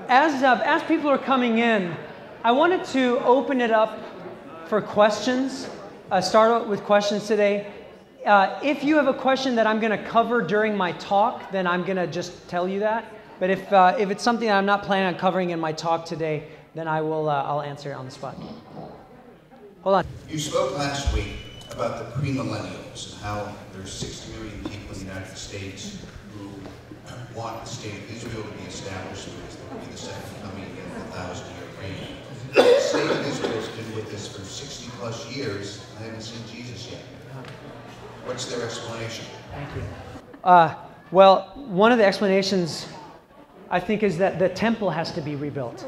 As people are coming in, I wanted to open it up for questions. Start with questions today. If you have a question that I'm going to cover during my talk, then I'm going to just tell you that. But if it's something that I'm not planning on covering in my talk today, then I'll answer it on the spot. Hold on. You spoke last week about the premillennials and how there's 60 million people in the United States who want the state of Israel to be established because there will be the second coming in the 1,000-year reign. The state of Israel's been with this for 60 plus years. I haven't seen Jesus yet. What's their explanation? Thank you. Well, one of the explanations, I think, is that the temple has to be rebuilt.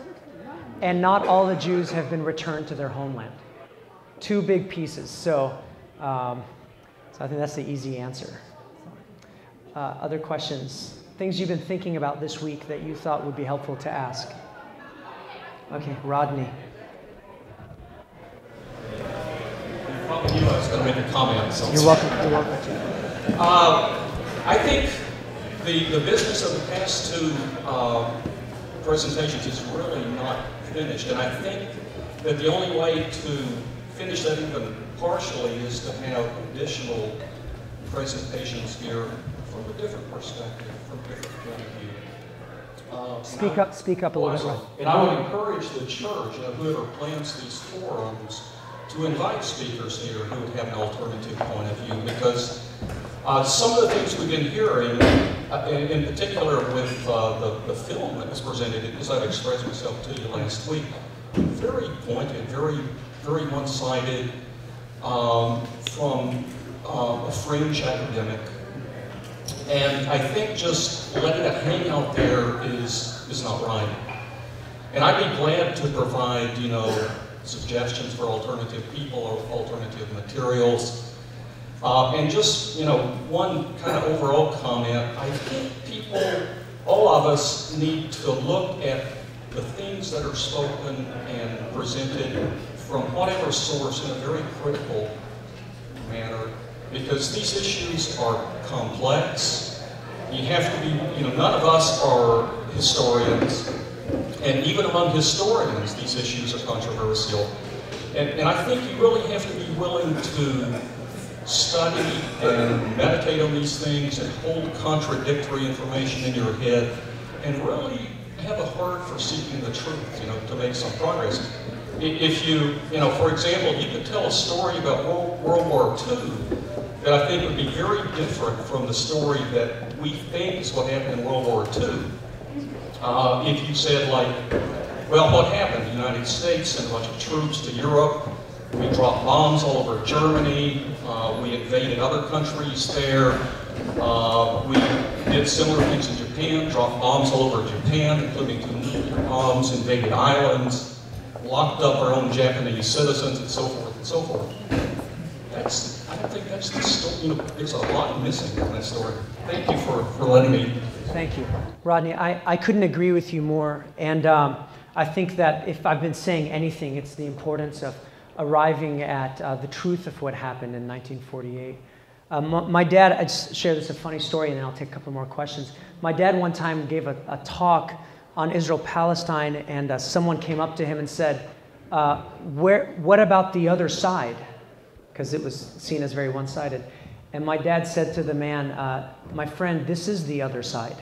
And not all the Jews have been returned to their homeland. Two big pieces. So I think that's the easy answer. Other questions? Things you've been thinking about this week that you thought would be helpful to ask? Okay, Rodney. You know, I was going to make a comment. So You're welcome. You're welcome. I think the business of the past two presentations is really not finished, and I think that the only way to finish that even partially is to have additional presentations here from a different perspective, from a different point of view. Speak up a little bit. And I would encourage the church, whoever plans these forums, to invite speakers here who would have an alternative point of view, because some of the things we've been hearing, in particular with the film that was presented, as I've expressed myself to you last week, very pointed, very one-sided, from a fringe academic. And I think just letting it hang out there is not right. And I'd be glad to provide, suggestions for alternative people or alternative materials. And just, one kind of overall comment, I think people, all of us, need to look at the things that are spoken and presented from whatever source in a very critical manner, because these issues are complex. You have to be, none of us are historians, and even among historians, these issues are controversial. And I think you really have to be willing to study and meditate on these things and hold contradictory information in your head and really have a heart for seeking the truth, to make some progress. If you, for example, you could tell a story about World War II that I think would be very different from the story that we think is what happened in World War II. If you said, like, well, what happened? The United States sent a bunch of troops to Europe. We dropped bombs all over Germany. We invaded other countries there. We did similar things in Japan, dropped bombs all over Japan, including 2 nuclear bombs, invaded islands, locked up our own Japanese citizens, and so forth and so forth. I don't think that's the story. There's a lot missing in that story. Thank you for letting me. Thank you. Rodney, I couldn't agree with you more. And I think that if I've been saying anything, it's the importance of arriving at the truth of what happened in 1948. My dad, I'd share this a funny story and then I'll take a couple more questions. My dad one time gave a talk on Israel-Palestine, and someone came up to him and said, what about the other side? Because it was seen as very one-sided. And my dad said to the man, my friend, this is the other side.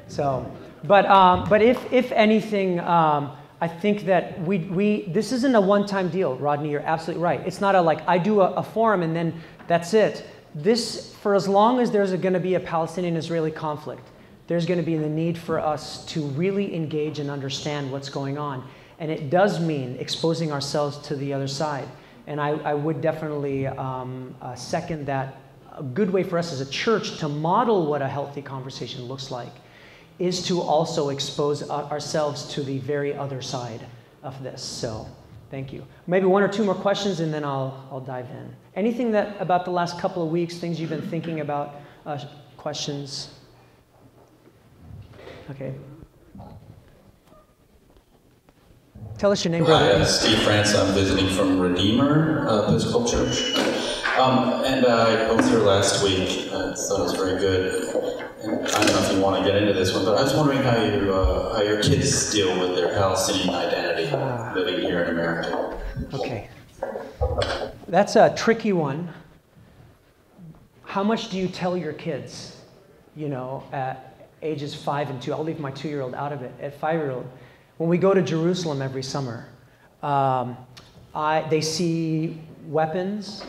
So, but if anything, I think that this isn't a one-time deal, Rodney, you're absolutely right. It's not I do a forum and then that's it. This, for as long as there's going to be a Palestinian-Israeli conflict, there's going to be the need for us to really engage and understand what's going on. And it does mean exposing ourselves to the other side. And I would definitely second that. A good way for us as a church to model what a healthy conversation looks like is to also expose ourselves to the very other side of this. So thank you. Maybe 1 or 2 more questions and then I'll dive in. Anything about the last couple of weeks, things you've been thinking about, questions? Okay. Tell us your name, brother. Hi, Steve France. I'm visiting from Redeemer Episcopal Church. And I was here last week. I thought it was very good. and I don't know if you want to get into this one, but I was wondering how your kids deal with their Palestinian identity living here in America. Okay. That's a tricky one. How much do you tell your kids, at ages 5 and 2? I'll leave my 2-year-old out of it. At 5-year-old, when we go to Jerusalem every summer, they see weapons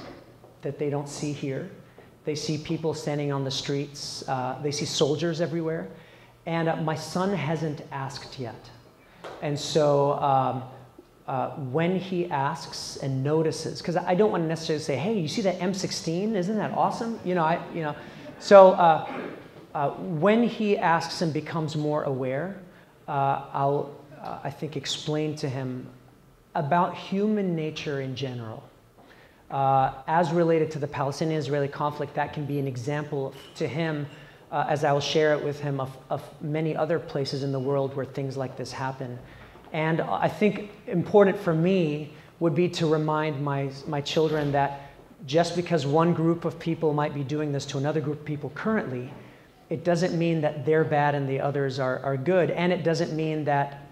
that they don't see here. They see people standing on the streets. They see soldiers everywhere. And my son hasn't asked yet. And so when he asks and notices, because I don't want to necessarily say, hey, you see that M16? Isn't that awesome? So when he asks and becomes more aware, I'll, I think, explain to him about human nature in general. As related to the Palestinian-Israeli conflict, that can be an example to him, as I will share it with him, of many other places in the world where things like this happen. And I think important for me would be to remind my children that just because one group of people might be doing this to another group of people currently, it doesn't mean that they're bad and the others are good. And it doesn't mean that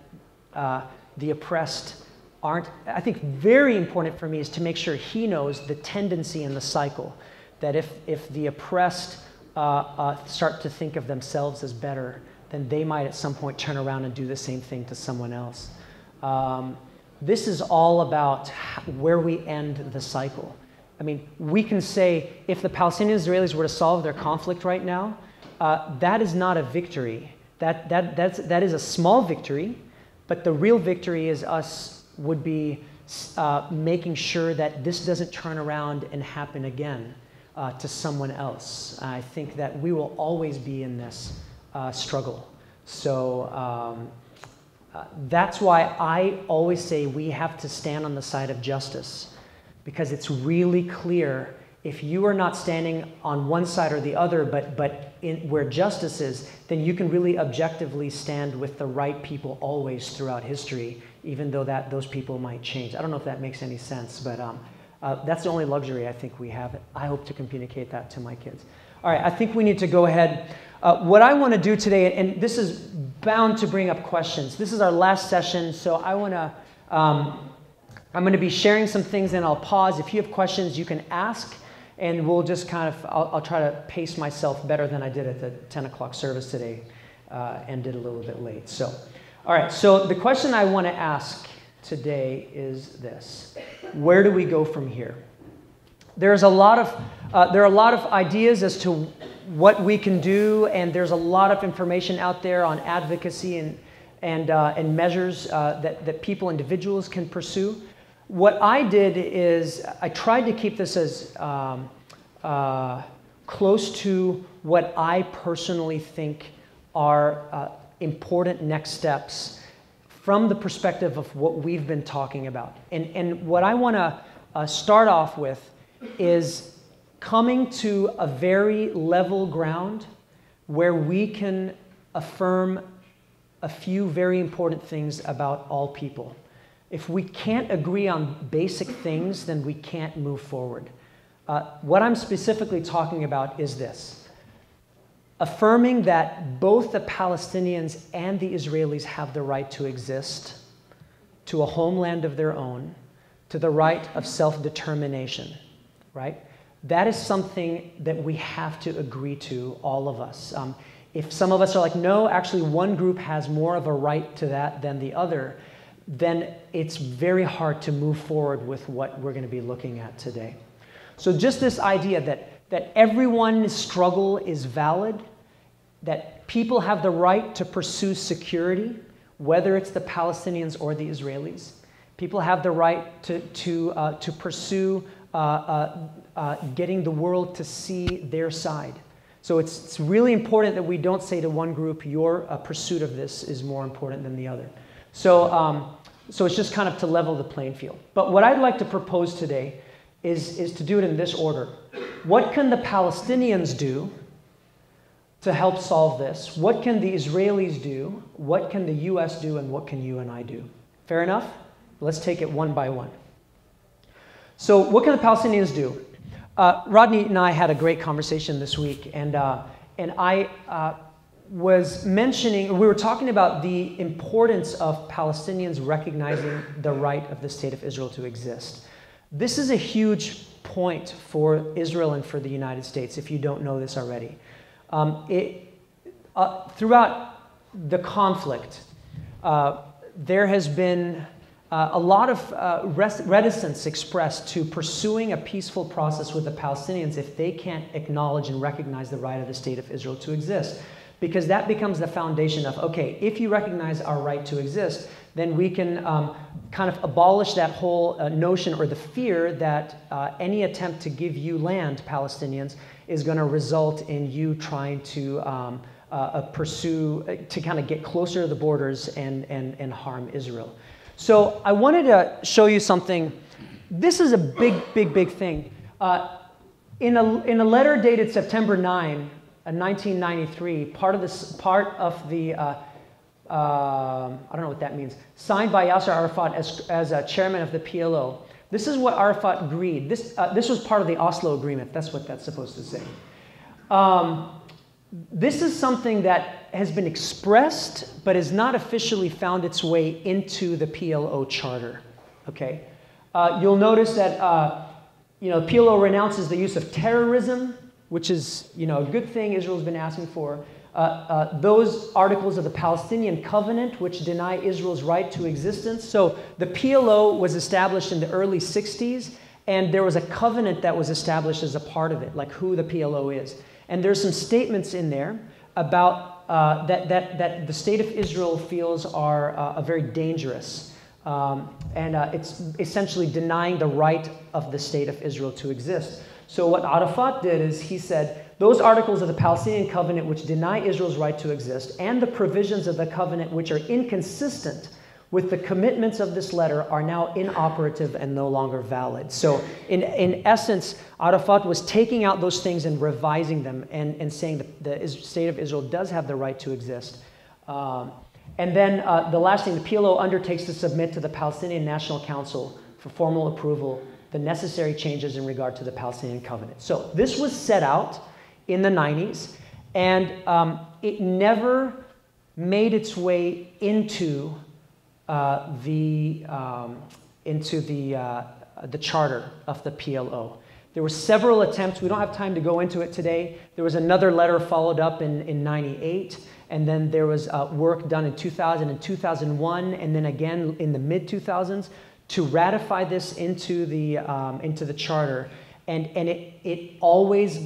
the oppressed aren't. I think very important for me is to make sure he knows the tendency in the cycle, that if the oppressed start to think of themselves as better, then they might at some point turn around and do the same thing to someone else. This is all about where we end the cycle. I mean, we can say if the Palestinian Israelis were to solve their conflict right now, that is not a victory. That is a small victory, but the real victory would be making sure that this doesn't turn around and happen again to someone else. I think that we will always be in this struggle. So that's why I always say we have to stand on the side of justice, because it's really clear if you are not standing on one side or the other, but where justice is, then you can really objectively stand with the right people always throughout history, even though those people might change. I don't know if that makes any sense, but that's the only luxury I think we have. I hope to communicate that to my kids. All right, I think we need to go ahead. What I want to do today, and this is bound to bring up questions. This is our last session, so I want to, I'm going to be sharing some things and I'll pause. If you have questions, you can ask, and we'll just kind of, I'll try to pace myself better than I did at the 10 o'clock service today and did a little bit late. So, all right, so the question I want to ask today is this: where do we go from here? There are a lot of ideas as to what we can do, and there's a lot of information out there on advocacy and measures that people, individuals, can pursue. What I did is I tried to keep this as close to what I personally think are important next steps from the perspective of what we've been talking about. And what I want to start off with is coming to a very level ground where we can affirm a few very important things about all people. If we can't agree on basic things, then we can't move forward. What I'm specifically talking about is this: affirming that both the Palestinians and the Israelis have the right to exist, to a homeland of their own, to the right of self-determination, right? That is something that we have to agree to, all of us. If some of us are like, no, actually one group has more of a right to that than the other, then it's very hard to move forward with what we're going to be looking at today. So just this idea that everyone's struggle is valid, that people have the right to pursue security, whether it's the Palestinians or the Israelis. People have the right to pursue getting the world to see their side. So it's really important that we don't say to one group, your pursuit of this is more important than the other. So it's just kind of to level the playing field. But what I'd like to propose today is to do it in this order. What can the Palestinians do to help solve this? What can the Israelis do? What can the US do? And what can you and I do? Fair enough? Let's take it one by one. So what can the Palestinians do? Rodney and I had a great conversation this week, and and I was mentioning, we were talking about the importance of Palestinians recognizing the right of the State of Israel to exist. This is a huge point for Israel and for the United States, if you don't know this already. Throughout the conflict, there has been a lot of reticence expressed to pursuing a peaceful process with the Palestinians if they can't acknowledge and recognize the right of the State of Israel to exist. Because that becomes the foundation of, okay, if you recognize our right to exist, then we can kind of abolish that whole notion or the fear that any attempt to give you land, Palestinians, is going to result in you trying to pursue, to kind of get closer to the borders and harm Israel. So I wanted to show you something. This is a big thing. In a letter dated September 9, 1993, part of the I don't know what that means, signed by Yasser Arafat as chairman of the PLO. This is what Arafat agreed. This was part of the Oslo Agreement. That's what that's supposed to say. This is something that has been expressed, but has not officially found its way into the PLO charter. Okay, you'll notice that PLO renounces the use of terrorism, which is a good thing Israel's been asking for. Those articles of the Palestinian Covenant, which deny Israel's right to existence. So the PLO was established in the early 60s, and there was a covenant that was established as a part of it, like who the PLO is. And there's some statements in there about that the State of Israel feels are very dangerous. And it's essentially denying the right of the State of Israel to exist. So what Arafat did is he said, those articles of the Palestinian Covenant which deny Israel's right to exist and the provisions of the covenant which are inconsistent with the commitments of this letter are now inoperative and no longer valid. So in essence, Arafat was taking out those things and revising them and saying that the State of Israel does have the right to exist. And then the last thing, the PLO undertakes to submit to the Palestinian National Council for formal approval the necessary changes in regard to the Palestinian Covenant. So this was set out in the 90s, and it never made its way into the charter of the PLO. There were several attempts. We don't have time to go into it today. There was another letter followed up in 98, and then there was work done in 2000 and 2001, and then again in the mid-2000s to ratify this into the charter, and it always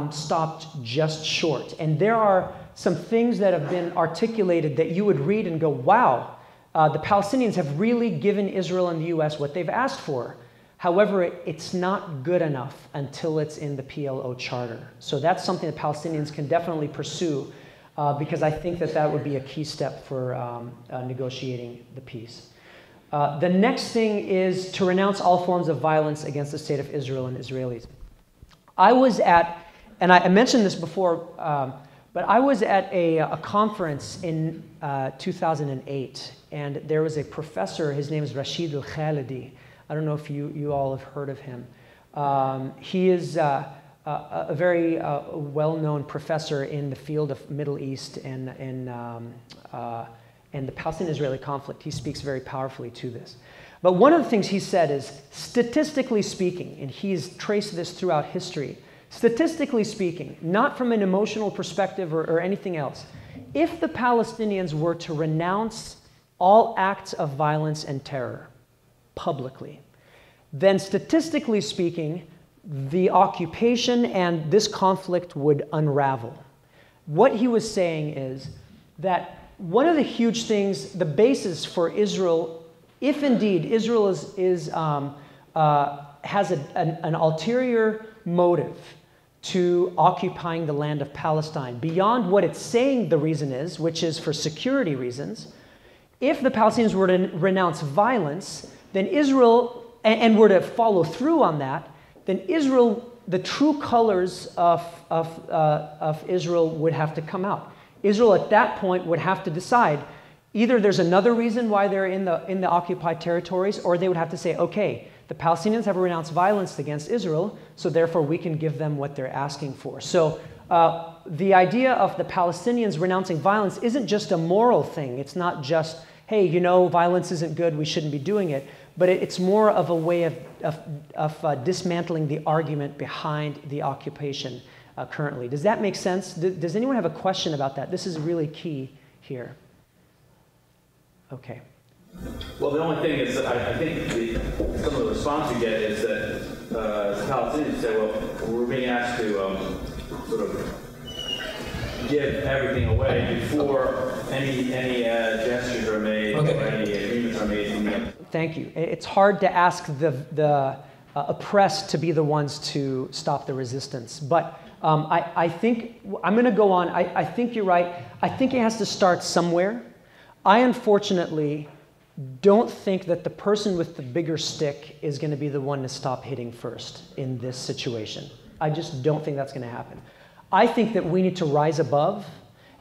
stopped just short. And there are some things that have been articulated that you would read and go, wow, the Palestinians have really given Israel and the U.S. what they've asked for. However, it's not good enough until it's in the PLO charter. So that's something that Palestinians can definitely pursue because I think that would be a key step for negotiating the peace. The next thing is to renounce all forms of violence against the State of Israel and Israelis. I was at, and I mentioned this before, but I was at a conference in 2008, and there was a professor, his name is Rashid al-Khalidi. I don't know if you all have heard of him. He is a very well-known professor in the field of Middle East and the Palestinian-Israeli conflict. He speaks very powerfully to this. But one of the things he said is, statistically speaking, and he's traced this throughout history, statistically speaking, not from an emotional perspective or anything else, if the Palestinians were to renounce all acts of violence and terror publicly, then statistically speaking, the occupation and this conflict would unravel. What he was saying is that one of the huge things, the basis for Israel, if indeed Israel has an ulterior motive to occupying the land of Palestine, beyond what it's saying the reason is, which is for security reasons, if the Palestinians were to renounce violence, then Israel, and were to follow through on that, then Israel, the true colors of Israel would have to come out. Israel at that point would have to decide either there's another reason why they're in the occupied territories, or they would have to say, okay, the Palestinians have renounced violence against Israel, so therefore we can give them what they're asking for. So The idea of the Palestinians renouncing violence isn't just a moral thing. It's not just, hey, you know, violence isn't good, we shouldn't be doing it. But it's more of a way of dismantling the argument behind the occupation currently. Does that make sense? Does anyone have a question about that? This is really key here. Okay. Well, the only thing is that I think some of the response you get is that the Palestinians say, well, we're being asked to sort of give everything away before any gestures are made or any agreements are made. Thank you. It's hard to ask the oppressed to be the ones to stop the resistance. But I think, I'm going to go on. I think you're right. I think it has to start somewhere. I unfortunately don't think that the person with the bigger stick is going to be the one to stop hitting first in this situation. I just don't think that's going to happen. I think that we need to rise above,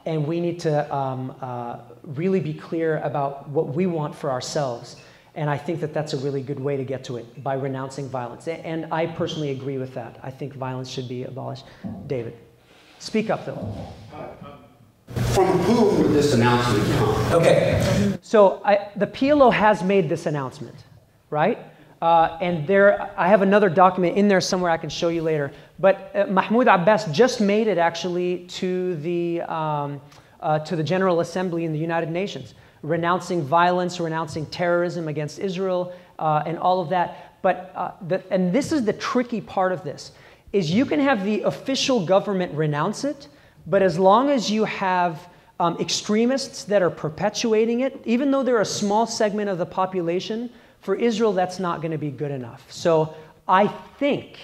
and we need to really be clear about what we want for ourselves. And I think that that's a really good way to get to it, by renouncing violence. And I personally agree with that. I think violence should be abolished. David, speak up, though. From whom would this announcement come? Okay. So the PLO has made this announcement, right? And I have another document in there somewhere I can show you later. But Mahmoud Abbas just made it actually to the General Assembly in the United Nations, renouncing violence, renouncing terrorism against Israel, and all of that. But and this is the tricky part of this, is you can have the official government renounce it, but as long as you have extremists that are perpetuating it, even though they're a small segment of the population, for Israel, that's not going to be good enough. So I think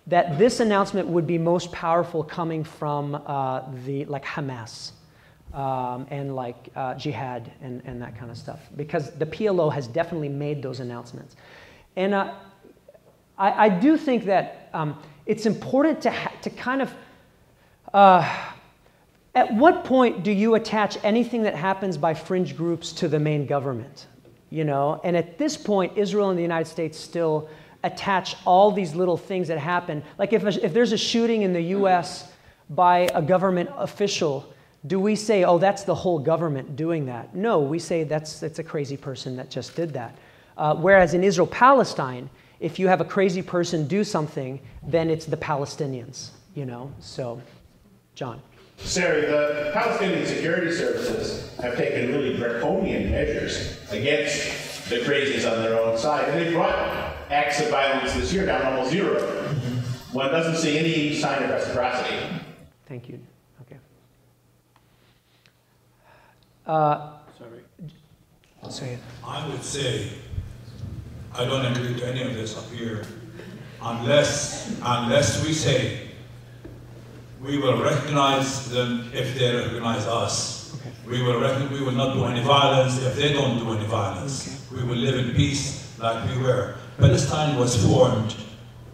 that this announcement would be most powerful coming from like Hamas and like jihad and that kind of stuff, because the PLO has definitely made those announcements. And I do think that it's important to kind of, at what point do you attach anything that happens by fringe groups to the main government? You know, and at this point, Israel and the United States still attach all these little things that happen. Like if there's a shooting in the US by a government official, do we say, oh, that's the whole government doing that? No, we say it's a crazy person that just did that. Whereas in Israel-Palestine, if you have a crazy person do something, then it's the Palestinians, you know? So, John. Sari, the Palestinian security services have taken really draconian measures against the crazies on their own side, and they brought acts of violence this year down almost zero. One doesn't see any sign of reciprocity. Thank you. Okay. Sorry. I would say I don't agree to any of this up here unless we say we will recognize them if they recognize us. Okay. We will not do any violence if they don't do any violence. Okay. We will live in peace like we were. Palestine was formed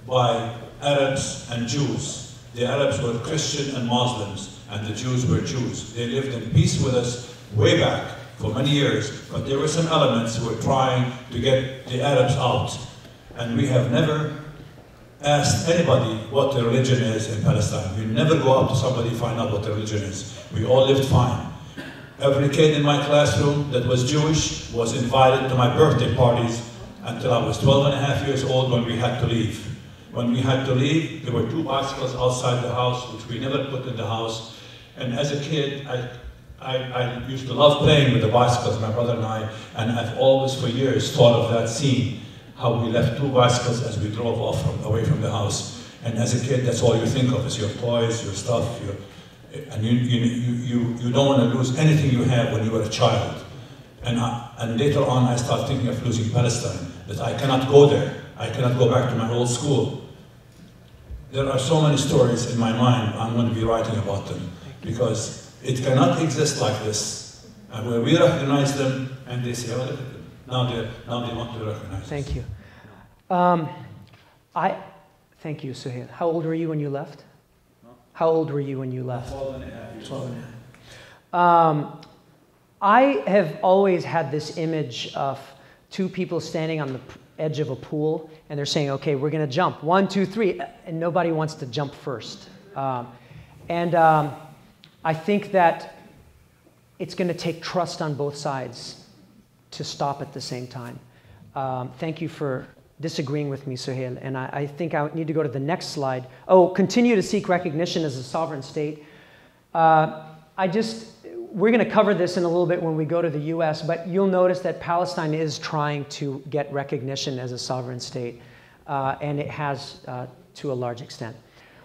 by Arabs and Jews. The Arabs were Christian and Muslims, and the Jews were Jews. They lived in peace with us way back for many years, but there were some elements who were trying to get the Arabs out. And we have never asked anybody what their religion is in Palestine. We never go up to somebody and find out what their religion is. We all lived fine. Every kid in my classroom that was Jewish was invited to my birthday parties until I was 12 and a half years old when we had to leave. When we had to leave, there were 2 bicycles outside the house, which we never put in the house. And as a kid, I used to love playing with the bicycles, my brother and I, and I've always for years thought of that scene, how we left 2 bicycles as we drove off away from the house. And as a kid, that's all you think of is your toys, your stuff, and you don't want to lose anything you have when you were a child. And later on, I started thinking of losing Palestine, that I cannot go there. I cannot go back to my old school. There are so many stories in my mind, I'm going to be writing about them, because it cannot exist like this. And where we recognize them, and they say, oh, look at them. Now they want to recognize us. Thank you. Thank you, Suhail. How old were you when you left? How old were you when you left? 12 and a half years. 12 and a half. I have always had this image of 2 people standing on the edge of a pool, and they're saying, okay, we're going to jump. 1, 2, 3, and nobody wants to jump first. And I think that it's going to take trust on both sides to stop at the same time. Thank you for disagreeing with me, Suhail. And I think I need to go to the next slide. Oh, continue to seek recognition as a sovereign state. We're going to cover this in a little bit when we go to the US, but you'll notice that Palestine is trying to get recognition as a sovereign state, and it has to a large extent.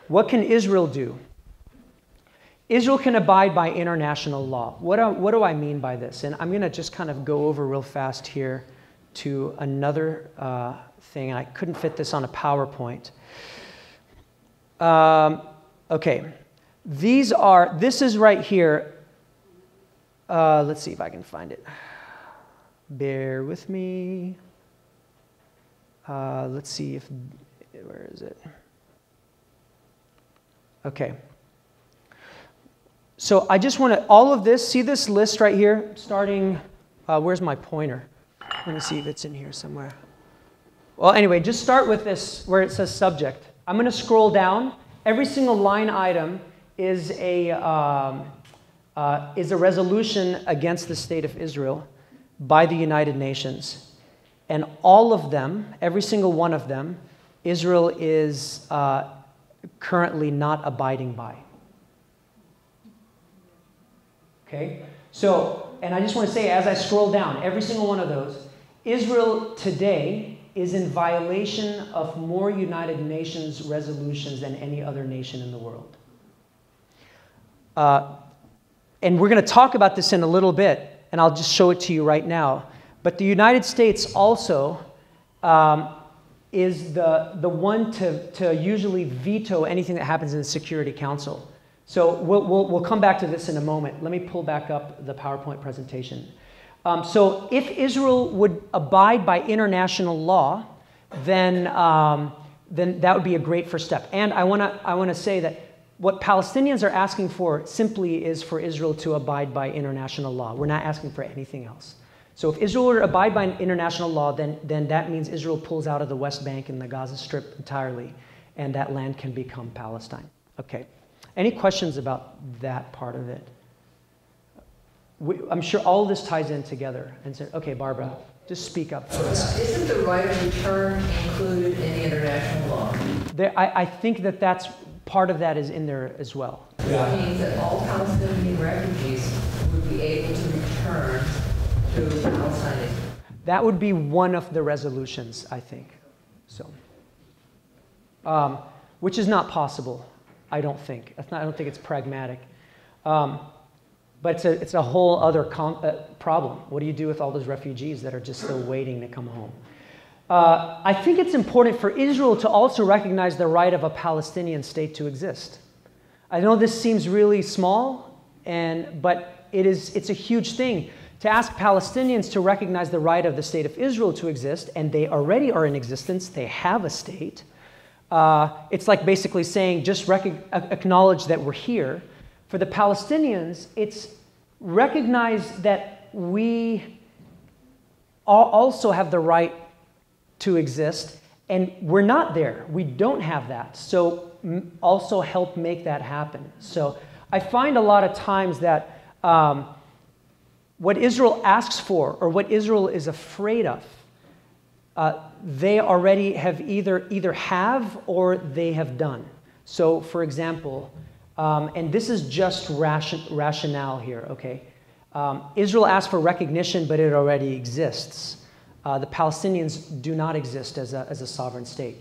What can Israel do? Israel can abide by international law. What do I mean by this? And I'm going to just kind of go over real fast here to another thing. I couldn't fit this on a PowerPoint. Okay. This is right here. Let's see if I can find it. Bear with me. Let's see where is it? Okay. So I just want to, all of this, see this list right here, starting, where's my pointer? Let me see if it's in here somewhere. Well, anyway, just start with this where it says subject. I'm going to scroll down. Every single line item is a resolution against the state of Israel by the United Nations. And all of them, every single one of them, Israel is currently not abiding by. Okay? So, and I just want to say, as I scroll down, every single one of those, Israel today is in violation of more United Nations resolutions than any other nation in the world. And we're going to talk about this in a little bit, and I'll just show it to you right now. But the United States also is the one to usually veto anything that happens in the Security Council. So we'll come back to this in a moment. Let me pull back up the PowerPoint presentation. So if Israel would abide by international law, then that would be a great first step. And I want to say that what Palestinians are asking for simply is for Israel to abide by international law. We're not asking for anything else. So if Israel were to abide by international law, then that means Israel pulls out of the West Bank and the Gaza Strip entirely, and that land can become Palestine. Okay. Any questions about that part of it? I'm sure all of this ties in together. And so, okay, Barbara, just speak up first. Isn't the right of return included in the international law? I think that's part of that is in there as well. That means that all Palestinian refugees would be able to return to Palestine. That would be one of the resolutions, I think. So, which is not possible, I don't think. I don't think it's pragmatic. But it's a whole other problem. What do you do with all those refugees that are just still waiting to come home? I think it's important for Israel to also recognize the right of a Palestinian state to exist. I know this seems really small, but it's a huge thing to ask Palestinians to recognize the right of the state of Israel to exist, and they already are in existence. They have a state. It's like basically saying, just acknowledge that we're here. For the Palestinians, it's recognize that we also have the right to exist, and we're not there. We don't have that. So also help make that happen. So I find a lot of times that what Israel asks for, or what Israel is afraid of, they already have either have or they have done. So, for example, and this is just rationale here, okay? Israel asked for recognition, but it already exists. The Palestinians do not exist as a sovereign state.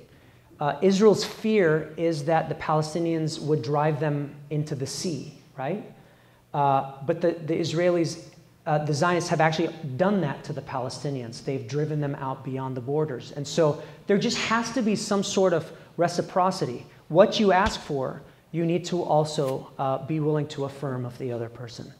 Israel's fear is that the Palestinians would drive them into the sea, right? But the Israelis, the Zionists have actually done that to the Palestinians. They've driven them out beyond the borders. And so there just has to be some sort of reciprocity. What you ask for, you need to also be willing to affirm of the other person.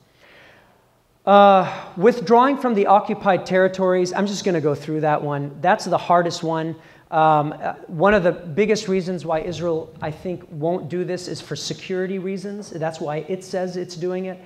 Withdrawing from the occupied territories, I'm just going to go through that one. That's the hardest one. One of the biggest reasons why Israel, I think, won't do this is for security reasons. That's why it says it's doing it.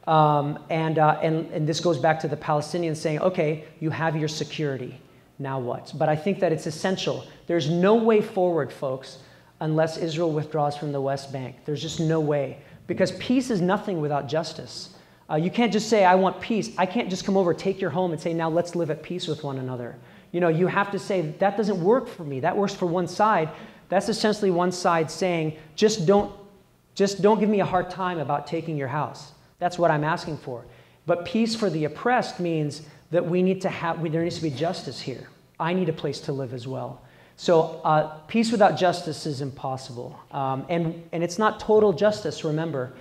And this goes back to the Palestinians saying, okay, you have your security, now what? But I think that it's essential. There's no way forward, folks, unless Israel withdraws from the West Bank. There's just no way. because peace is nothing without justice. You can't just say, I want peace. I can't just come over, take your home, and say, now let's live at peace with one another. You know, you have to say, that doesn't work for me. That works for one side. That's essentially one side saying, just don't give me a hard time about taking your house. That's what I'm asking for. But peace for the oppressed means that there needs to be justice here. I need a place to live as well. So peace without justice is impossible. And it's not total justice, remember.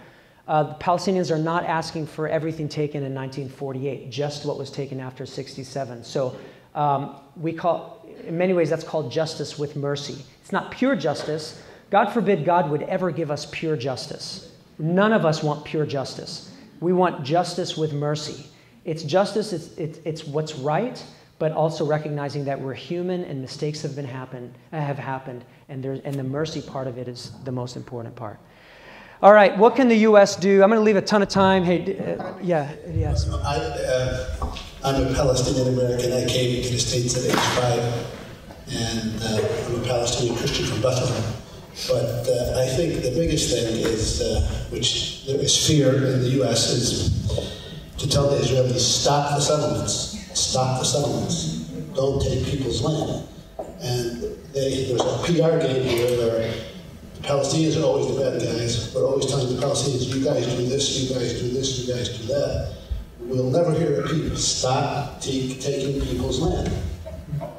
The Palestinians are not asking for everything taken in 1948, just what was taken after 67. So in many ways, that's called justice with mercy. It's not pure justice. God forbid God would ever give us pure justice. None of us want pure justice. We want justice with mercy. It's justice, it's what's right, but also recognizing that we're human and mistakes have happened, and the mercy part of it is the most important part. All right, what can the U.S. do? I'm going to leave a ton of time. Hey, yes. I'm a Palestinian American. I came to the States at age 5, and I'm a Palestinian Christian from Bethlehem. But I think the biggest thing is, which there is fear in the U.S., is to tell the Israelis, stop the settlements, don't take people's land. And there's a PR game here where the Palestinians are always the bad guys. We're always telling the Palestinians, you guys do this, you guys do this, you guys do that. We'll never hear a peep. Stop taking people's land.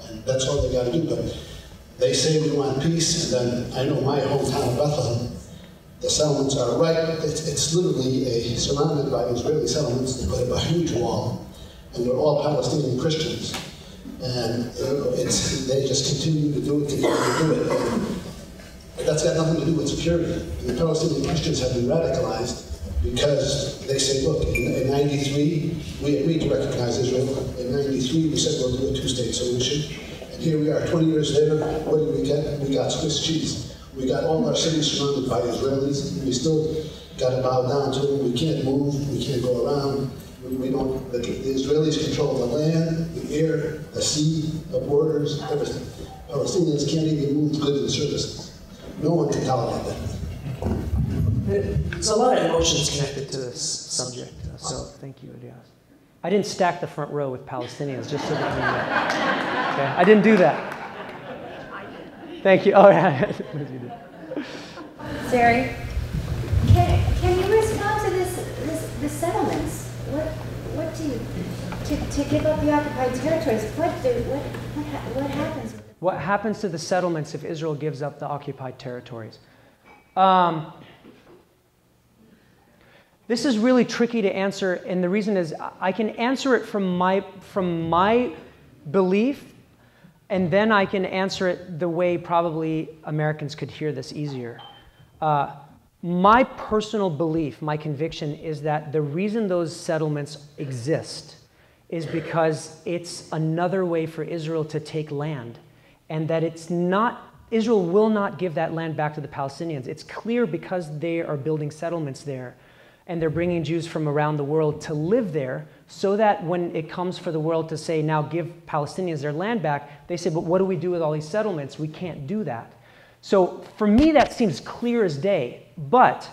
And that's all they got to do. But they say we want peace, and then I know my hometown of Bethlehem, the settlements are right, it's literally surrounded by Israeli settlements. They put up a huge wall, and they're all Palestinian Christians. And they just continue to do it, And that's got nothing to do with security. And the Palestinian Christians have been radicalized because they say, look, in 93, we agreed to recognize Israel. In 93, we said we'll do a two-state solution. And here we are, 20 years later, what do we get? We got Swiss cheese. We got all our cities surrounded by Israelis. We still got to bow down to them. We can't move. We can't go around. The Israelis control the land, the air, the sea, the borders, everything. Palestinians can't even move goods and services. No one can tolerate that. There's a lot of emotions connected to this subject. So thank you, Elias. I didn't stack the front row with Palestinians, just so that you know. Okay? I didn't do that. Thank you. Oh, yeah. Sari, can you respond to the settlements? What do you to give up the occupied territories? What happens? What happens to the settlements if Israel gives up the occupied territories? This is really tricky to answer, and the reason is I can answer it from my belief, and then I can answer it the way probably Americans could hear this easier. My personal belief, my conviction, is that the reason those settlements exist is because it's another way for Israel to take land, and that Israel will not give that land back to the Palestinians. It's clear because they are building settlements there, and they're bringing Jews from around the world to live there, so that when it comes for the world to say, now give Palestinians their land back, they say, but what do we do with all these settlements? We can't do that. So for me, that seems clear as day. But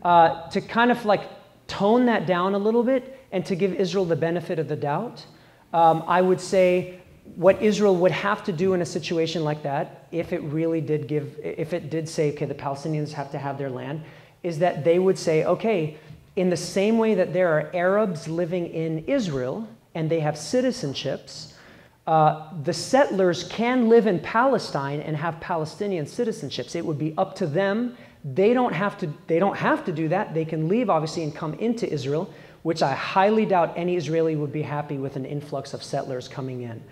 to kind of like tone that down a little bit and to give Israel the benefit of the doubt, I would say what Israel would have to do in a situation like that, if it did say, okay, the Palestinians have to have their land, is that they would say, okay, in the same way that there are Arabs living in Israel and they have citizenships, the settlers can live in Palestine and have Palestinian citizenships. It would be up to them. They don't have to do that. They can leave, obviously, and come into Israel, which I highly doubt any Israeli would be happy with an influx of settlers coming in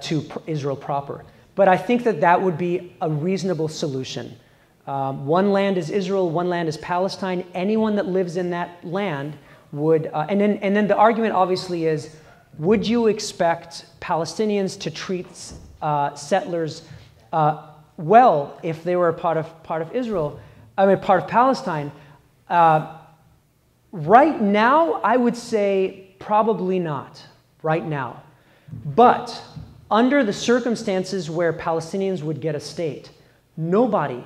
to Israel proper. But I think that would be a reasonable solution. One land is Israel, one land is Palestine. Anyone that lives in that land would, and then the argument obviously is, would you expect Palestinians to treat settlers well if they were part of Israel? I mean, part of Palestine. Right now, I would say probably not. Right now, but under the circumstances where Palestinians would get a state, nobody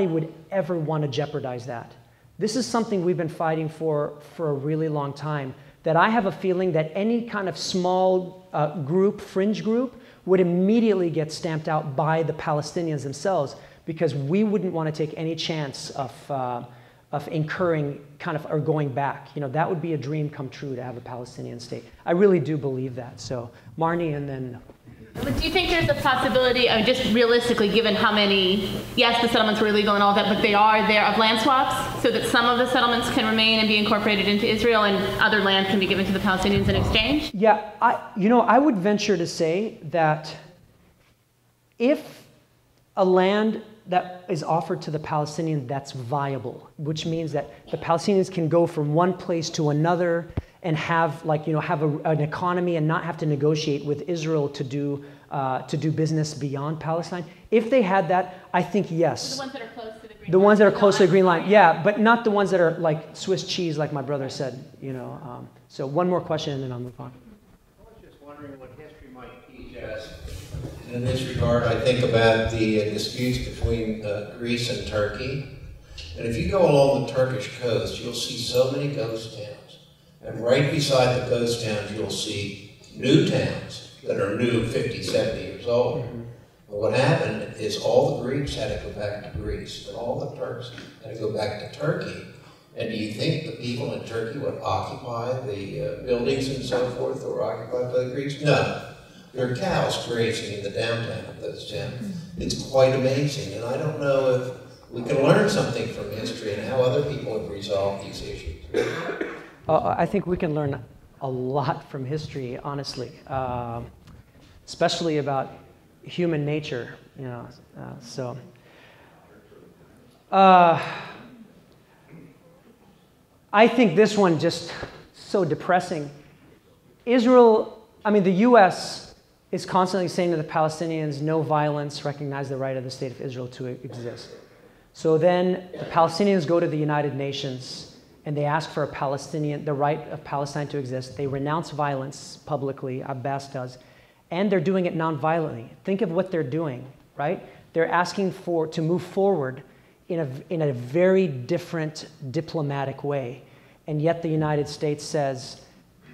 would ever want to jeopardize that. This is something we've been fighting for a really long time, that I have a feeling that any kind of small group, fringe group, would immediately get stamped out by the Palestinians themselves, because we wouldn't want to take any chance of incurring or going back. That would be a dream come true to have a Palestinian state. I really do believe that. So Marnie, and then... But do you think there's a possibility, just realistically, given how many, yes, the settlements were illegal and all that, but they are there, of land swaps, so that some of the settlements can remain and be incorporated into Israel and other land can be given to the Palestinians in exchange? Yeah, I would venture to say that if a land that is offered to the Palestinians that's viable, which means that the Palestinians can go from one place to another and have an economy and not have to negotiate with Israel to do business beyond Palestine. If they had that, I think yes. The ones that are close to the green line. The ones that are close to the green line, yeah, but not the ones that are like Swiss cheese, like my brother said. So one more question, and then I'll move on. I was just wondering what history might teach us. In this regard, I think about the disputes between Greece and Turkey. And if you go along the Turkish coast, you'll see so many ghost towns. And right beside the ghost towns, you'll see new towns that are new, 50, 70 years old. And what happened is all the Greeks had to go back to Greece, and all the Turks had to go back to Turkey. And do you think the people in Turkey would occupy the buildings and so forth that were occupied by the Greeks? No. There are cows grazing in the downtown of those towns. It's quite amazing. And I don't know if we can learn something from history and how other people have resolved these issues. I think we can learn a lot from history, honestly, especially about human nature. I think this one just so depressing. The U.S. is constantly saying to the Palestinians, no violence, recognize the right of the state of Israel to exist. So then the Palestinians go to the United Nations and they ask for the right of Palestine to exist. They renounce violence publicly, Abbas does, and they're doing it non-violently. Think of what they're doing, right? They're asking to move forward in a very different diplomatic way. And yet the United States says,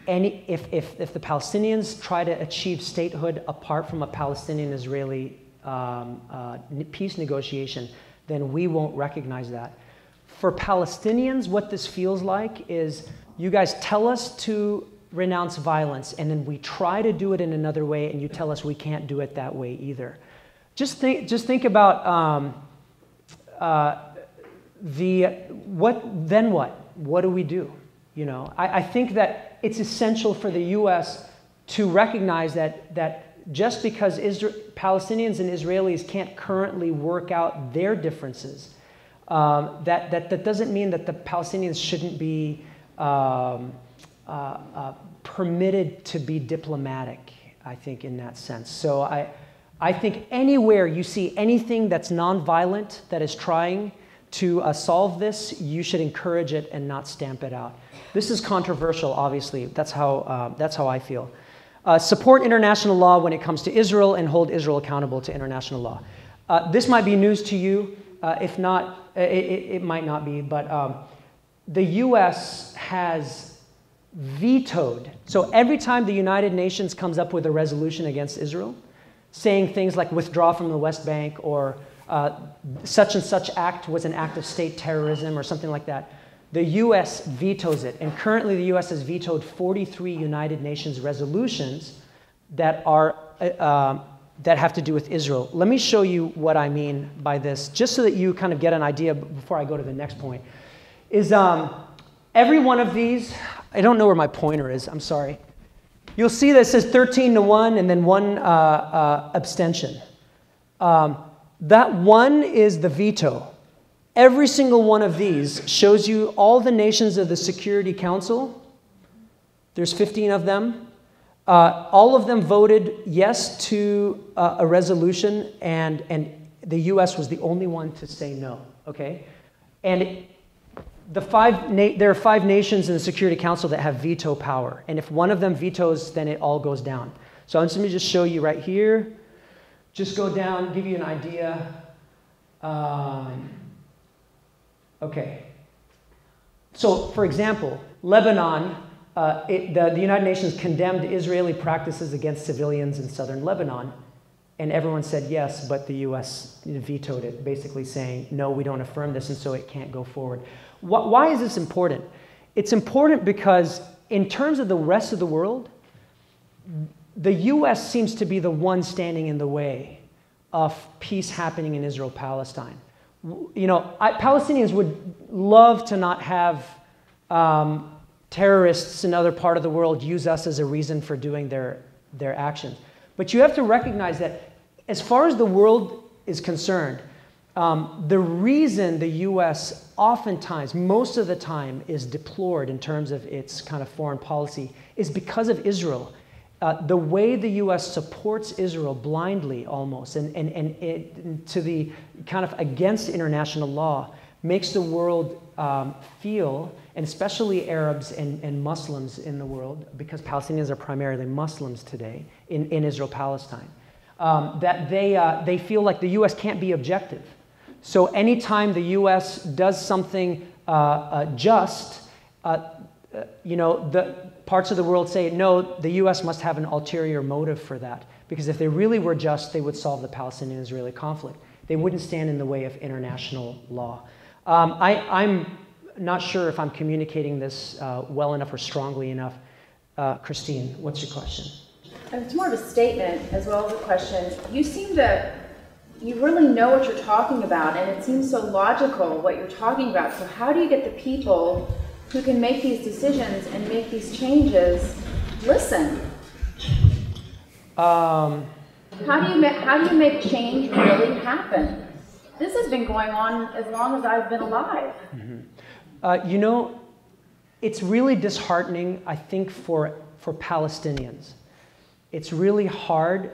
if the Palestinians try to achieve statehood apart from a Palestinian-Israeli peace negotiation, then we won't recognize that. For Palestinians, what this feels like is you guys tell us to renounce violence, and then we try to do it in another way, and you tell us we can't do it that way either. Just think about what do we do? I think that it's essential for the U.S. to recognize that just because Palestinians and Israelis can't currently work out their differences, that doesn't mean that the Palestinians shouldn't be permitted to be diplomatic, I think, in that sense. So I think anywhere you see anything that's nonviolent that is trying to solve this, you should encourage it and not stamp it out. This is controversial, obviously. That's how I feel. Support international law when it comes to Israel and hold Israel accountable to international law. This might be news to you. If not, it might not be. But the U.S. has vetoed. So every time the United Nations comes up with a resolution against Israel, saying things like withdraw from the West Bank or such and such act was an act of state terrorism or something like that, the U.S. vetoes it. And currently the U.S. has vetoed 43 United Nations resolutions that have to do with Israel. Let me show you what I mean by this, just so that you kind of get an idea before I go to the next point. Is every one of these, I don't know where my pointer is, I'm sorry. You'll see that it says 13-1 and then one abstention. That one is the veto. Every single one of these shows you all the nations of the Security Council. There's 15 of them. All of them voted yes to a resolution, and the U.S. was the only one to say no. Okay, and there are 5 nations in the Security Council that have veto power, and if one of them vetoes, then it all goes down. So I'm just going to just show you right here. Just go down, give you an idea. Okay. So, for example, Lebanon, the United Nations condemned Israeli practices against civilians in southern Lebanon, and everyone said yes, but the U.S. vetoed it, basically saying, no, we don't affirm this, and so it can't go forward. Why is this important? It's important because in terms of the rest of the world, the U.S. seems to be the one standing in the way of peace happening in Israel-Palestine. You know, Palestinians would love to not have terrorists in other part of the world use us as a reason for doing their actions. But you have to recognize that as far as the world is concerned, the reason the U.S. oftentimes, most of the time, is deplored in terms of its kind of foreign policy is because of Israel. The way the U.S. supports Israel blindly almost and to the kind of against international law makes the world feel, and especially Arabs and Muslims in the world, because Palestinians are primarily Muslims today in Israel-Palestine, that they feel like the U.S. can't be objective. So anytime the U.S. does something just, you know, the parts of the world say, no, the U.S. must have an ulterior motive for that. Because if they really were just, they would solve the Palestinian-Israeli conflict. They wouldn't stand in the way of international law. I'm not sure if I'm communicating this well enough or strongly enough. Christine, what's your question? It's more of a statement as well as a question. You really know what you're talking about, and it seems so logical what you're talking about. So how do you get the people who can make these decisions and make these changes listen? How do you make change really happen? This has been going on as long as I've been alive. Mm-hmm. You know, it's really disheartening, I think, for Palestinians. It's really hard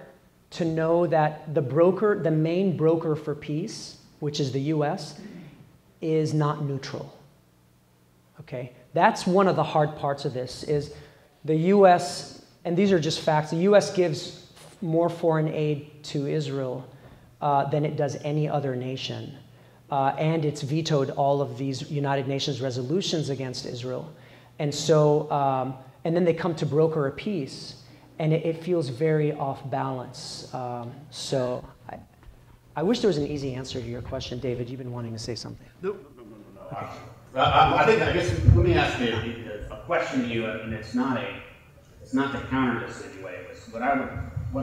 to know that the main broker for peace, which is the U.S., is not neutral. Okay? That's one of the hard parts of this, is the U.S., and these are just facts, the U.S. gives more foreign aid to Israel than it does any other nation. And it's vetoed all of these United Nations resolutions against Israel. And so, and then they come to broker a peace, and it feels very off balance. So I wish there was an easy answer to your question, David. You've been wanting to say something. No. I guess let me ask you a question to you, and it's not to counter this in any way. What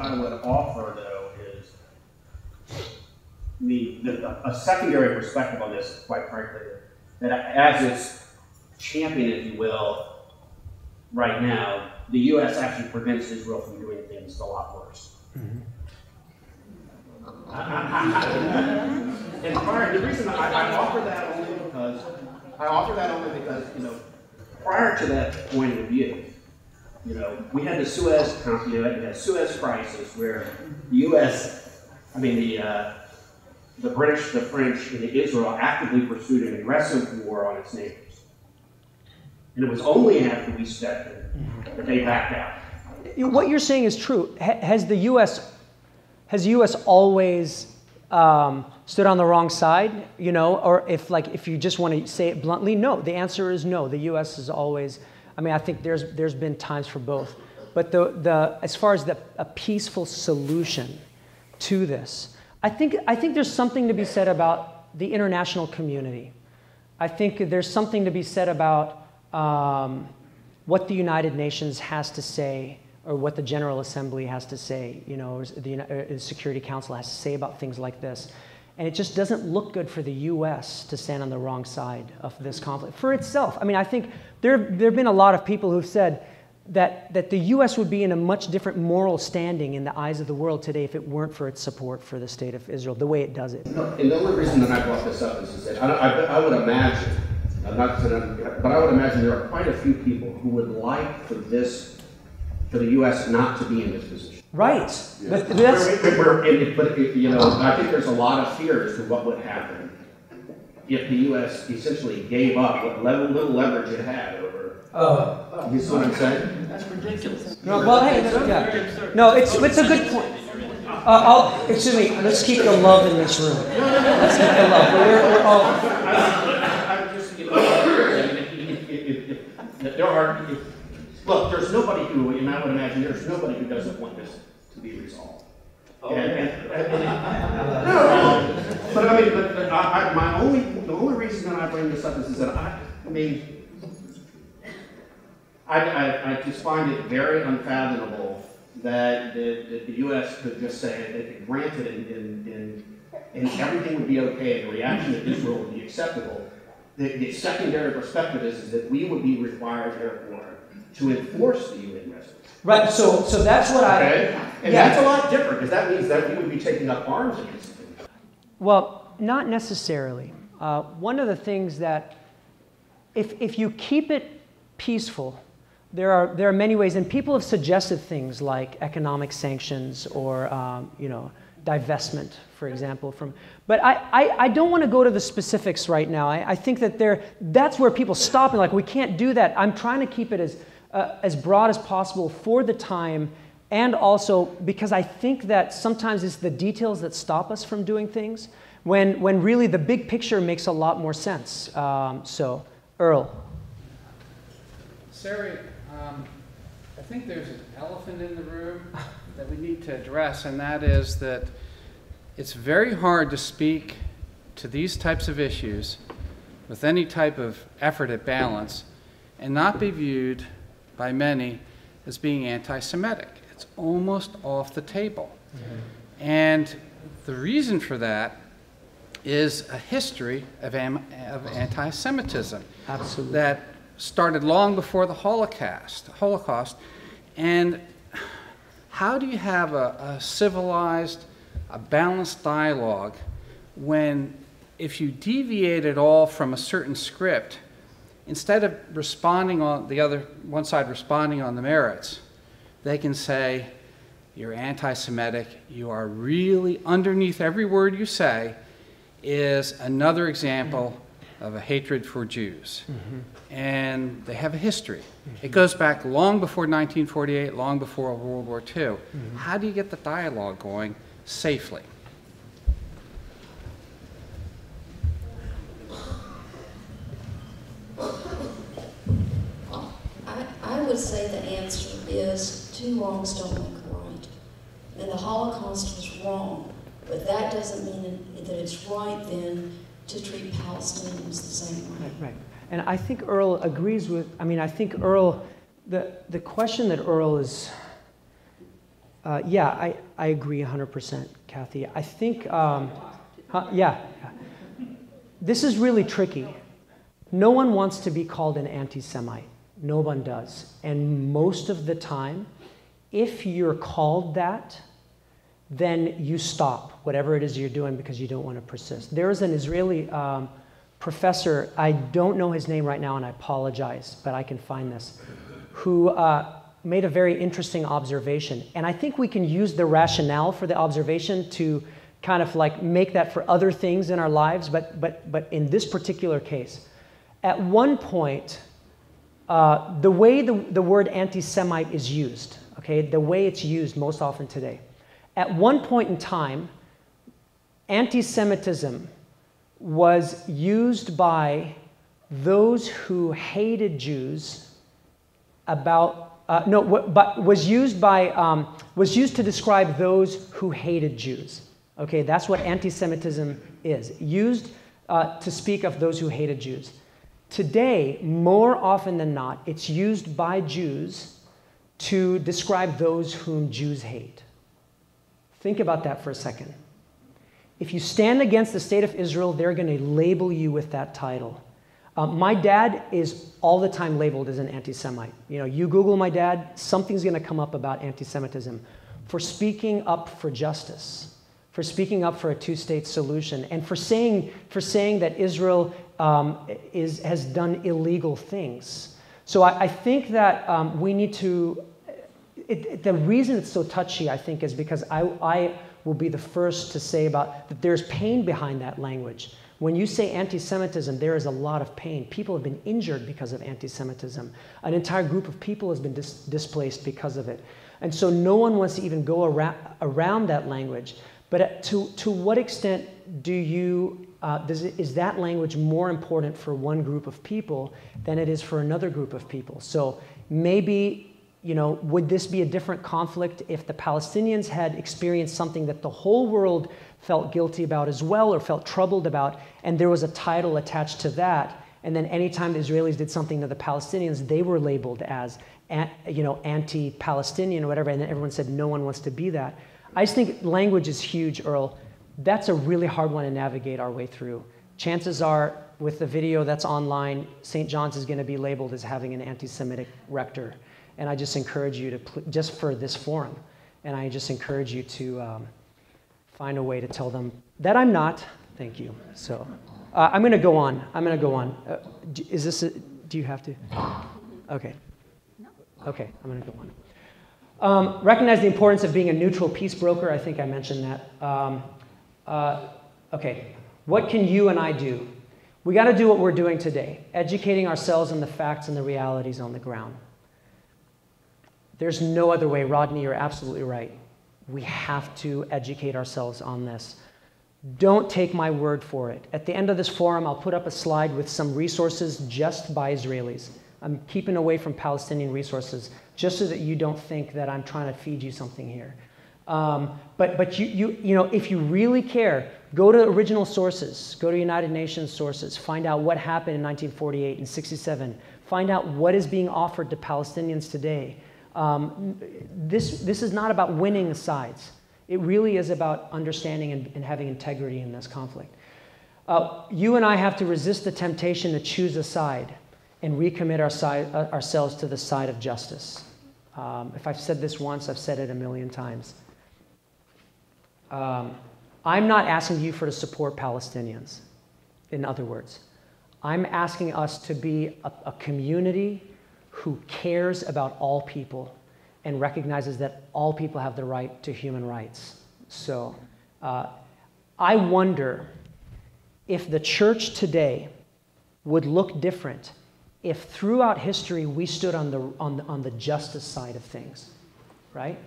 I would offer though is a secondary perspective on this, quite frankly, that as its champion, if you will, right now, the U.S. actually prevents Israel from doing things a lot worse. Mm-hmm. And the reason I offer that only because, you know, prior to that point of view, you know, we had the Suez crisis where the U.S., the British, the French, and Israel actively pursued an aggressive war on its neighbors. And it was only after we stepped in that they backed out. What you're saying is true. Has the U.S. always stood on the wrong side? You know, or if you just want to say it bluntly, no. The answer is no. The U.S. is always. I mean, I think there's been times for both. But as far as a peaceful solution to this, I think there's something to be said about the international community. I think there's something to be said about what the United Nations has to say, or what the General Assembly has to say, you know, or the Security Council has to say about things like this. And it just doesn't look good for the U.S. to stand on the wrong side of this conflict for itself. I mean, I think there have been a lot of people who've said that the U.S. would be in a much different moral standing in the eyes of the world today if it weren't for its support for the state of Israel, the way it does it. No, and the only reason that I brought this up is that I would imagine, but I would imagine there are quite a few people who would like for the U.S. not to be in this position. Right. Yeah. But you know, I think there's a lot of fear as to what would happen if the U.S. essentially gave up what little leverage it had over. You see what I'm saying? That's ridiculous. No, well, hey, no, it's a good point. Excuse me. Let's keep the love in this room. Let's keep the love. We're all. there are, look, there's nobody who, and I would imagine there's nobody who doesn't want this to be resolved. No, but I mean, the only reason that I bring this up is that I just find it very unfathomable that the U.S. could just say they could grant it and everything would be okay, and the reaction of Israel would be acceptable. The secondary perspective is that we would be required, therefore, to enforce the UN resolution. Right, so that's what And that's a lot different, because that means that we would be taking up arms against them. Well, not necessarily. One of the things that, if you keep it peaceful, there are many ways, and people have suggested things like economic sanctions or divestment, for example. But I don't want to go to the specifics right now. I think that that's where people stop and like, we can't do that. I'm trying to keep it as broad as possible for the time, and also because I think that sometimes it's the details that stop us from doing things when really the big picture makes a lot more sense. So, Earl. Sari, I think there's an elephant in the room that we need to address, and that is that it's very hard to speak to these types of issues with any type of effort at balance and not be viewed by many as being anti-Semitic. It's almost off the table. Mm-hmm. And the reason for that is a history of anti-Semitism. Absolutely. That started long before the Holocaust. And how do you have a civilized, a balanced dialogue when if you deviate at all from a certain script, instead of responding on one side responding on the merits, they can say, you're anti-Semitic, you are really, underneath every word you say, is another example of a hatred for Jews. Mm-hmm. And they have a history. Mm-hmm. It goes back long before 1948, long before World War II. Mm-hmm. How do you get the dialogue going safely? I would say the answer is two wrongs don't make a right. And the Holocaust was wrong, but that doesn't mean that it's right then to treat Palestinians the same way. Right. And I think Earl agrees with, I think Earl, the question that Earl is, I agree 100%, Kathy. I think, this is really tricky. No one wants to be called an anti-Semite. No one does. And most of the time, if you're called that, then you stop whatever it is you're doing because you don't want to persist. There is an Israeli professor, I don't know his name right now and I apologize, but I can find this, who made a very interesting observation. And I think we can use the rationale for the observation to kind of like make that for other things in our lives, but in this particular case, at one point, the way the word anti-Semite is used, okay, the way it's used most often today, at one point in time, anti-Semitism was used by those who hated Jews was used to describe those who hated Jews. Okay, that's what anti-Semitism is, used to speak of those who hated Jews. Today, more often than not, it's used by Jews to describe those whom Jews hate. Think about that for a second. If you stand against the state of Israel, they're going to label you with that title. My dad is all the time labeled as an anti-Semite. You Google my dad, something's going to come up about anti-Semitism for speaking up for justice, for speaking up for a two-state solution, and for saying that Israel has done illegal things. So I think that we need to. The reason it's so touchy, I think, is because I will be the first to say about that there's pain behind that language. When you say anti-Semitism, there is a lot of pain. People have been injured because of anti-Semitism. An entire group of people has been displaced because of it. And so no one wants to even go around that language. But to what extent do you is that language more important for one group of people than it is for another group of people? So maybe, would this be a different conflict if the Palestinians had experienced something that the whole world felt guilty about as well, or felt troubled about, and there was a title attached to that, and then anytime the Israelis did something to the Palestinians, they were labeled as, anti-Palestinian or whatever, and then everyone said no one wants to be that. I just think language is huge, Earl. That's a really hard one to navigate our way through. Chances are, with the video that's online, St. John's is going to be labeled as having an anti-Semitic rector. And I just encourage you to, just for this forum, and I just encourage you to find a way to tell them that I'm not. Thank you. So I'm going to go on. Is this, do you have to? Okay. Okay, I'm going to go on. Recognize the importance of being a neutral peace broker. I think I mentioned that. Okay, what can you and I do? We got to do what we're doing today, educating ourselves on the facts and the realities on the ground. There's no other way. Rodney, you're absolutely right. We have to educate ourselves on this. Don't take my word for it. At the end of this forum, I'll put up a slide with some resources just by Israelis. I'm keeping away from Palestinian resources just so that you don't think that I'm trying to feed you something here. But if you really care, go to original sources. Go to United Nations sources. Find out what happened in 1948 and 67. Find out what is being offered to Palestinians today. This is not about winning sides. It really is about understanding and having integrity in this conflict. You and I have to resist the temptation to choose a side and recommit ourselves to the side of justice. If I've said this once, I've said it a million times. I'm not asking you to support Palestinians, in other words. I'm asking us to be a community who cares about all people and recognizes that all people have the right to human rights. So I wonder if the church today would look different if throughout history we stood on the justice side of things, right?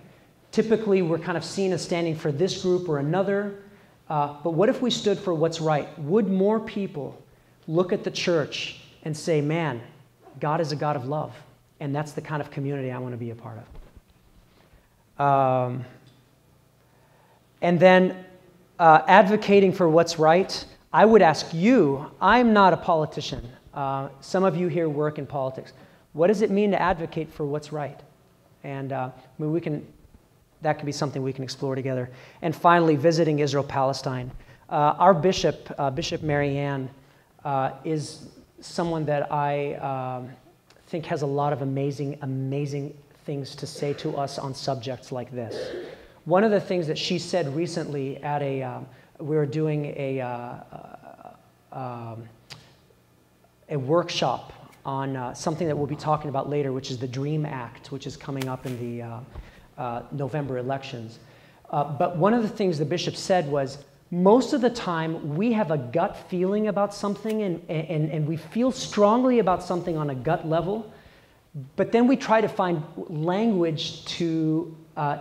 Typically, we're kind of seen as standing for this group or another, but what if we stood for what's right? Would more people look at the church and say, man, God is a God of love, and that's the kind of community I want to be a part of. And then advocating for what's right, I would ask you, I'm not a politician. Some of you here work in politics. What does it mean to advocate for what's right? And that could be something we can explore together. And finally, visiting Israel-Palestine. Our bishop, Bishop Mary Ann, is someone that I think has a lot of amazing things to say to us on subjects like this. One of the things that she said recently at we were doing a workshop on something that we'll be talking about later, which is the DREAM Act, which is coming up in the November elections. But one of the things the bishop said was, most of the time we have a gut feeling about something and we feel strongly about something on a gut level, but then we try to find language to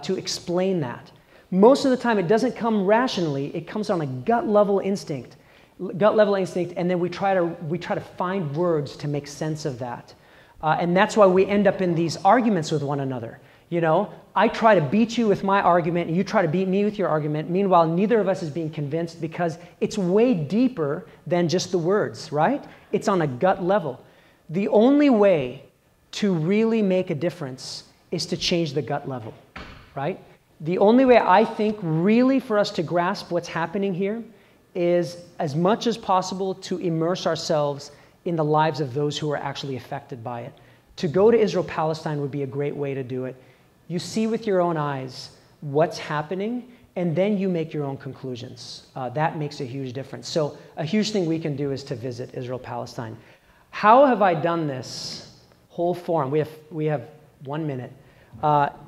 explain that. Most of the time it doesn't come rationally, it comes on a gut level instinct, and then we try to find words to make sense of that. And that's why we end up in these arguments with one another. You know, I try to beat you with my argument, and you try to beat me with your argument. Meanwhile, neither of us is being convinced because it's way deeper than just the words, right? It's on a gut level. The only way to really make a difference is to change the gut level, right? The only way I think really for us to grasp what's happening here is as much as possible to immerse ourselves in the lives of those who are actually affected by it. To go to Israel-Palestine would be a great way to do it. You see with your own eyes what's happening, and then you make your own conclusions. That makes a huge difference. So a huge thing we can do is to visit Israel-Palestine. How have I done this whole forum? We have 1 minute.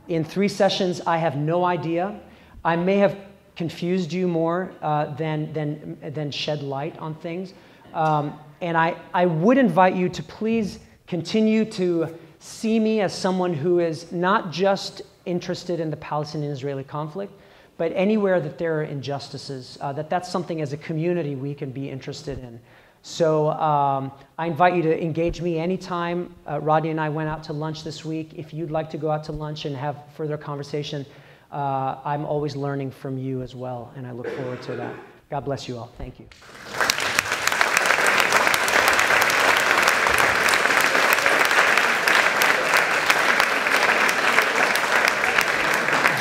In 3 sessions, I have no idea. I may have confused you more than shed light on things. And I would invite you to please continue to see me as someone who is not just interested in the Palestinian-Israeli conflict, but anywhere that there are injustices, that's something as a community we can be interested in. So I invite you to engage me anytime. Rodney and I went out to lunch this week. If you'd like to go out to lunch and have further conversation, I'm always learning from you as well, and I look forward to that. God bless you all. Thank you.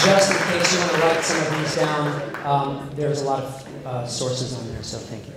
Just in case you want to write some of these down, there's a lot of sources on there, so thank you.